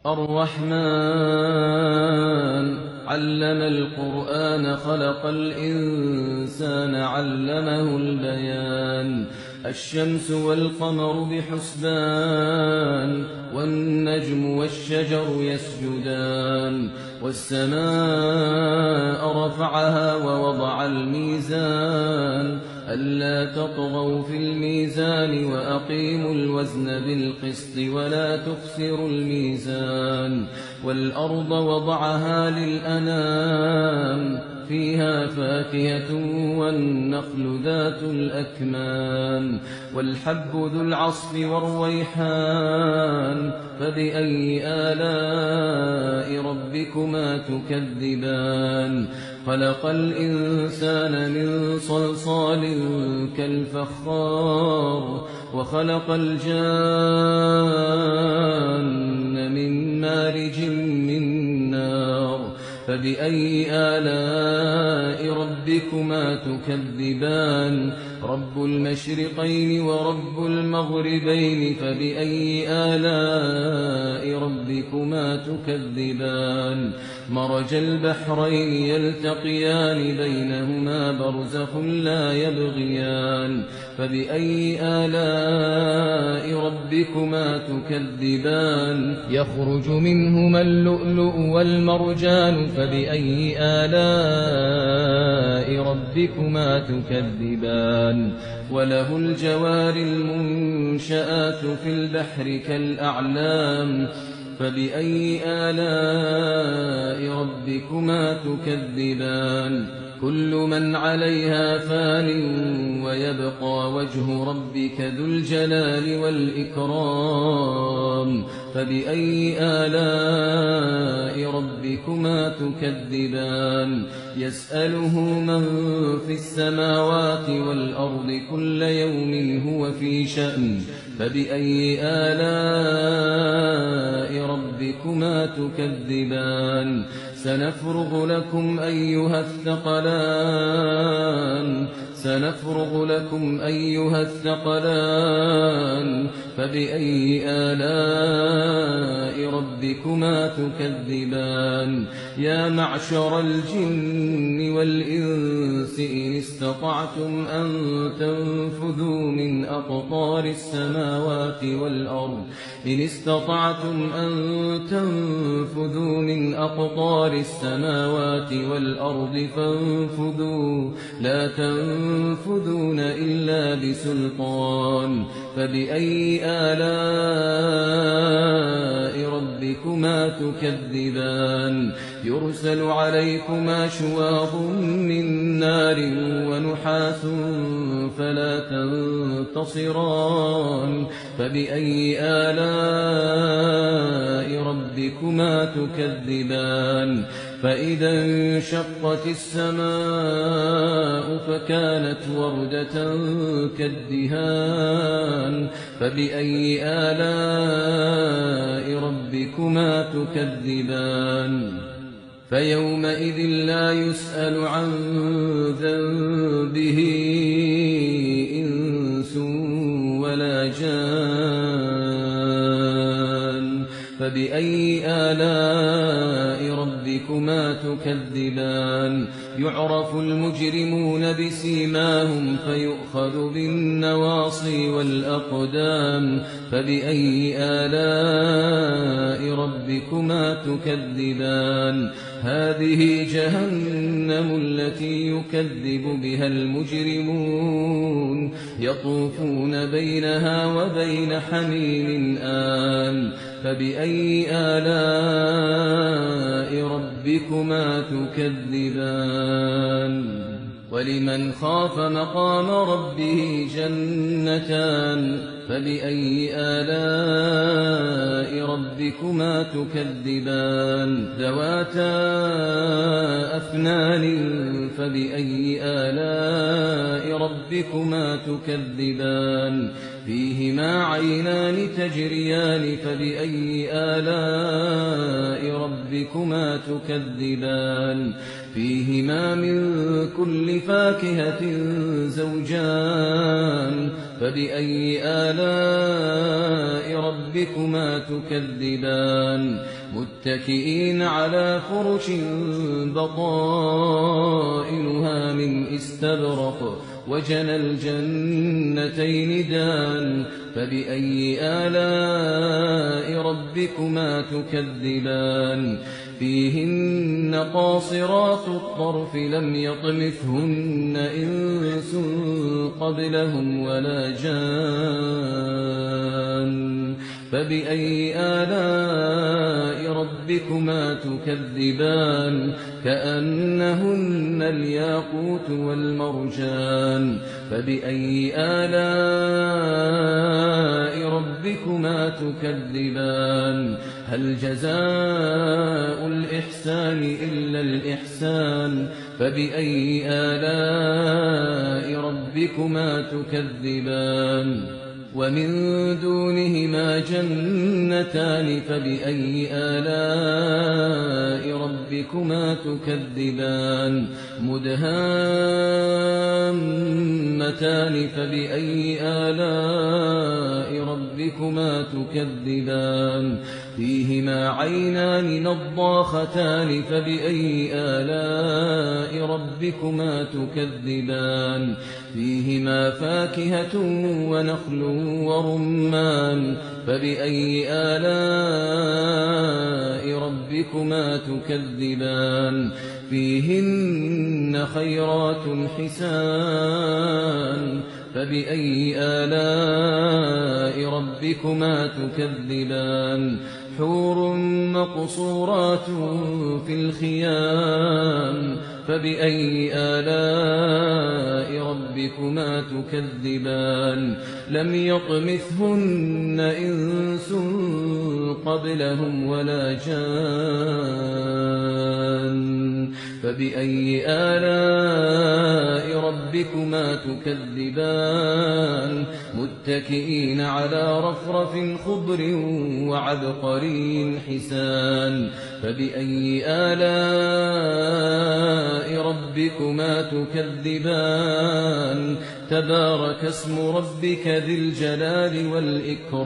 الرحمن علم القرآن خلق الإنسان علمه البيان الشمس والقمر بحسبان والنجم والشجر يسجدان والسماء رفعها ووضع الميزان ألا تطغوا في الميزان وأقيموا الوزن بالقسط ولا تخسروا الميزان والأرض وضعها للأنام فيها فاكهة والنخل ذات الأكمام والحب ذو العصف والريحان فبأي آلاء ربكما تكذبان خلق الإنسان من صلصال كالفخار وخلق الجان من مارج من نار فبأي آلاء ربكما تكذبان رب المشرقين ورب المغربين فبأي آلاء ربكما تكذبان مرج البحرين يلتقيان بينهما برزخ لا يبغيان فبأي آلاء ربكما تكذبان يخرج منهما اللؤلؤ والمرجان فبأي آلاء ربكما تكذبان وله الجوار المنشآت في البحر كالأعلام فبأي آلاء ربكما تكذبان كل من عليها فان ويبقى وجه ربك ذو الجلال والإكرام فبأي آلاء ربكما تكذبان يسأله من في السماوات والأرض كل يوم هو في شأن فبأي آلاء ربكما تكذبان سنفرغ لكم أيها الثقلان فبأي آلاء ربكما تكذبان يا معشر الجن والإنس إن استطعتم أن تنفذوا من أقطار السماوات والأرض فانفذوا لا تنفذون إلا بسلطان فبأي آلاء ربكما تكذبان يرسل عليكما شواظ من نار ونحاس فلا تنتصران فبأي آلاء ربكما تكذبان فإذا انشقت السماء فكانت وردة كالدهان فبأي آلاء ربكما تكذبان فيومئذ لا يسأل عن ذنبه إنس ولا جان فبأي آلاء ربكما تكذبان يعرف المجرمون بسيماهم فيؤخذ بالنواصي والأقدام فبأي آلاء ربكما تكذبان هذه جهنم التي يكذب بها المجرمون يطوفون بينها وبين حميم آن فبأي آلاء ربكما تكذبان ولمن خاف مقام ربه جنتان فبأي آلاء ربكما تكذبان ذواتا أفنان فبأي آلاء ربكما تكذبان فيهما عينان تجريان فبأي آلاء ربكما تكذبان فيهما من كل فاكهة زوجان فبأي آلاء ربكما تكذبان متكئين على فرش بطائنها من استبرق وجنى الجنتين دان فبأي آلاء ربكما تكذبان فيهن قاصرات الطرف لم يطمثهن إنس قبلهم ولا جان فبأي آلاء ربكما تكذبان كأنهن الياقوت والمرجان فبأي آلاء ربكما تكذبان هل جزاء الإحسان إلا الإحسان فبأي آلاء ربكما تكذبان ومن دونهما جنتان فبأي آلاء ربكما تكذبان مدهامتان فبأي آلاء ربكما تكذبان فيهما عينان نضاختان فبأي آلاء ربكما تكذبان فيهما فاكهة ونخل ورمان فبأي آلاء ربكما تكذبان فيهن خيرات حسان فبأي آلاء ربكما تكذبان حور مقصورات في الخيام فبأي آلاء ربكما تكذبان لم يطمثهن إنس قبلهم ولا جان فبأي آلاء ربكما تكذبان متكئين على رفرف خضر وعبقري حسان فبأي آلاء ربكما تكذبان تبارك اسم ربك ذي الجلال والإكرام